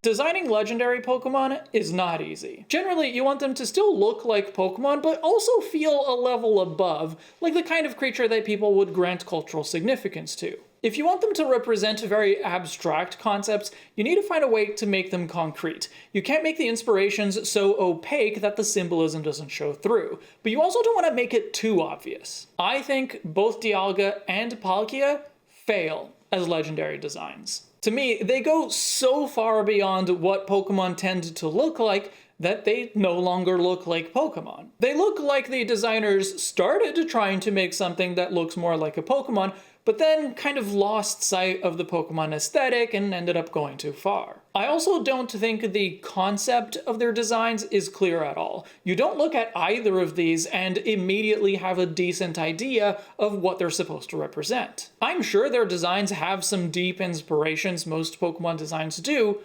Designing legendary Pokemon is not easy. Generally, you want them to still look like Pokemon, but also feel a level above, like the kind of creature that people would grant cultural significance to. If you want them to represent very abstract concepts, you need to find a way to make them concrete. You can't make the inspirations so opaque that the symbolism doesn't show through, but you also don't want to make it too obvious. I think both Dialga and Palkia fail as legendary designs. To me, they go so far beyond what Pokemon tend to look like that they no longer look like Pokemon. They look like the designers started trying to make something that looks more like a Pokemon, but then kind of lost sight of the Pokemon aesthetic and ended up going too far. I also don't think the concept of their designs is clear at all. You don't look at either of these and immediately have a decent idea of what they're supposed to represent. I'm sure their designs have some deep inspirations, most Pokemon designs do,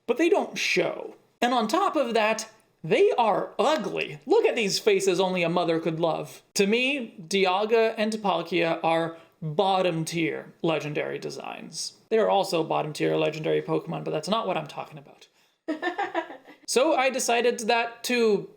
but they don't show. And on top of that, they are ugly. Look at these faces only a mother could love. To me, Dialga and Palkia are bottom tier legendary designs. They are also bottom tier legendary Pokemon, but that's not what I'm talking about. So I decided that to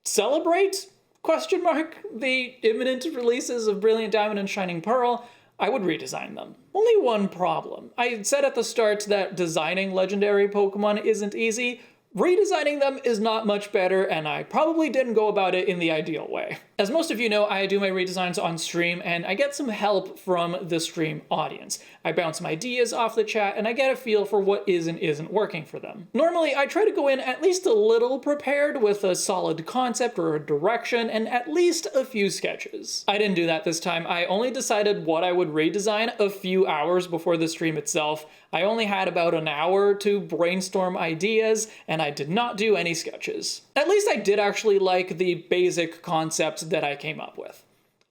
celebrate, the imminent releases of Brilliant Diamond and Shining Pearl, I would redesign them. Only one problem. I said at the start that designing legendary Pokemon isn't easy. Redesigning them is not much better, and I probably didn't go about it in the ideal way. As most of you know, I do my redesigns on stream, and I get some help from the stream audience. I bounce some ideas off the chat, and I get a feel for what is and isn't working for them. Normally, I try to go in at least a little prepared with a solid concept or a direction, and at least a few sketches. I didn't do that this time. I only decided what I would redesign a few hours before the stream itself. I only had about an hour to brainstorm ideas, and I did not do any sketches. At least I did actually like the basic concepts that I came up with.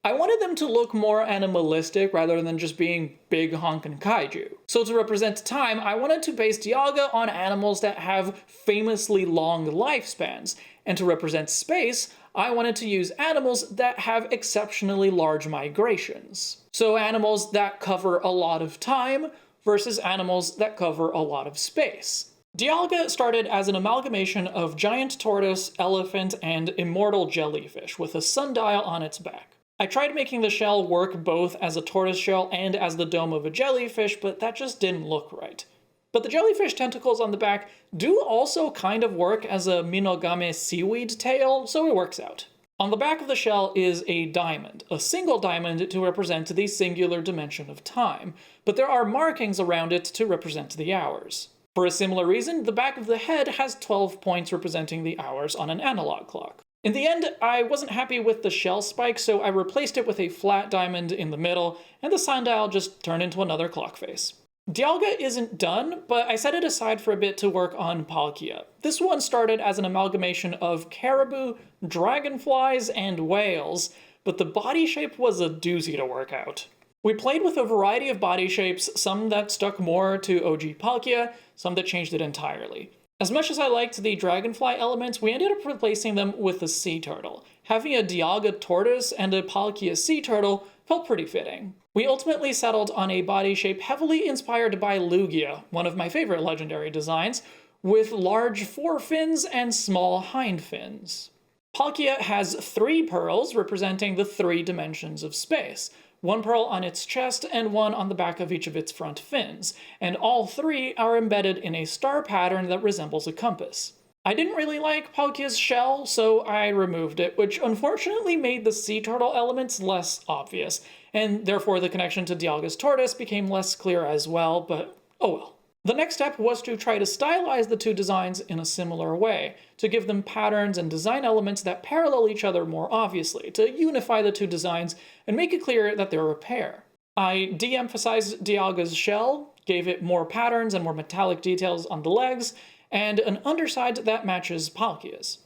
I wanted them to look more animalistic rather than just being big honkin' kaiju. So to represent time, I wanted to base Dialga on animals that have famously long lifespans, and to represent space, I wanted to use animals that have exceptionally large migrations. So animals that cover a lot of time versus animals that cover a lot of space. Dialga started as an amalgamation of giant tortoise, elephant, and immortal jellyfish with a sundial on its back. I tried making the shell work both as a tortoise shell and as the dome of a jellyfish, but that just didn't look right. But the jellyfish tentacles on the back do also kind of work as a Minogame seaweed tail, so it works out. On the back of the shell is a diamond, a single diamond to represent the singular dimension of time, but there are markings around it to represent the hours. For a similar reason, the back of the head has 12 points representing the hours on an analog clock. In the end, I wasn't happy with the shell spike, so I replaced it with a flat diamond in the middle, and the sundial just turned into another clock face. Dialga isn't done, but I set it aside for a bit to work on Palkia. This one started as an amalgamation of caribou, dragonflies, and whales, but the body shape was a doozy to work out. We played with a variety of body shapes, some that stuck more to OG Palkia, some that changed it entirely. As much as I liked the dragonfly elements, we ended up replacing them with a sea turtle. Having a Dialga tortoise and a Palkia sea turtle felt pretty fitting. We ultimately settled on a body shape heavily inspired by Lugia, one of my favorite legendary designs, with large forefins and small hind fins. Palkia has 3 pearls representing the 3 dimensions of space. 1 pearl on its chest and 1 on the back of each of its front fins, and all 3 are embedded in a star pattern that resembles a compass. I didn't really like Palkia's shell, so I removed it, which unfortunately made the sea turtle elements less obvious, and therefore the connection to Dialga's tortoise became less clear as well, but oh well. The next step was to try to stylize the 2 designs in a similar way, to give them patterns and design elements that parallel each other more obviously, to unify the 2 designs and make it clear that they're a pair. I de-emphasized Dialga's shell, gave it more patterns and more metallic details on the legs, and an underside that matches Palkia's.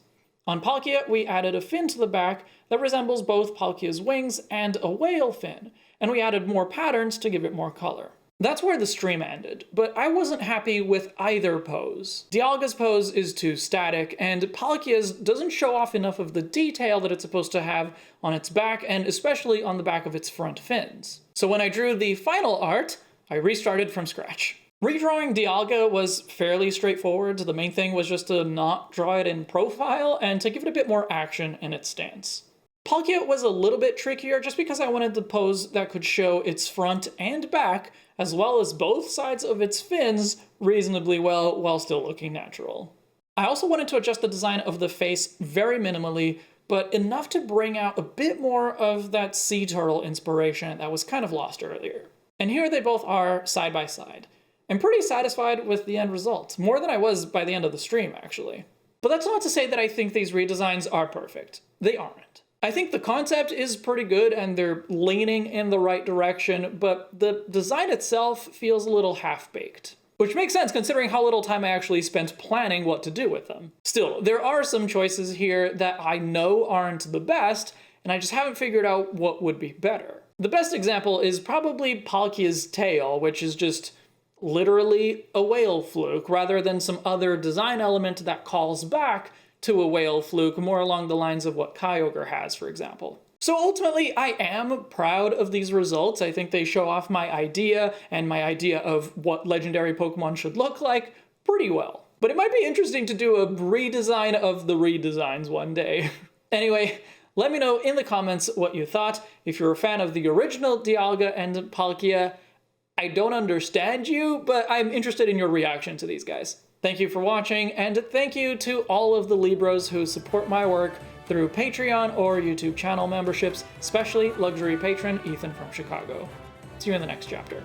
On Palkia, we added a fin to the back that resembles both Palkia's wings and a whale fin, and we added more patterns to give it more color. That's where the stream ended, but I wasn't happy with either pose. Dialga's pose is too static, and Palkia's doesn't show off enough of the detail that it's supposed to have on its back, and especially on the back of its front fins. So when I drew the final art, I restarted from scratch. Redrawing Dialga was fairly straightforward. The main thing was just to not draw it in profile and to give it a bit more action in its stance. Palkia was a little bit trickier just because I wanted the pose that could show its front and back, as well as both sides of its fins reasonably well while still looking natural. I also wanted to adjust the design of the face very minimally, but enough to bring out a bit more of that sea turtle inspiration that was kind of lost earlier. And here they both are side by side. I'm pretty satisfied with the end result, more than I was by the end of the stream actually. But that's not to say that I think these redesigns are perfect. They aren't. I think the concept is pretty good and they're leaning in the right direction, but the design itself feels a little half-baked. Which makes sense considering how little time I actually spent planning what to do with them. Still, there are some choices here that I know aren't the best, and I just haven't figured out what would be better. The best example is probably Palkia's tail, which is just literally a whale fluke, rather than some other design element that calls back to a whale fluke, more along the lines of what Kyogre has, for example. So ultimately, I am proud of these results. I think they show off my idea and my idea of what legendary Pokemon should look like pretty well. But it might be interesting to do a redesign of the redesigns one day. Anyway, let me know in the comments what you thought. If you're a fan of the original Dialga and Palkia, I don't understand you, but I'm interested in your reaction to these guys. Thank you for watching, and thank you to all of the Libros who support my work through Patreon or YouTube channel memberships, especially luxury patron Ethan from Chicago. See you in the next chapter.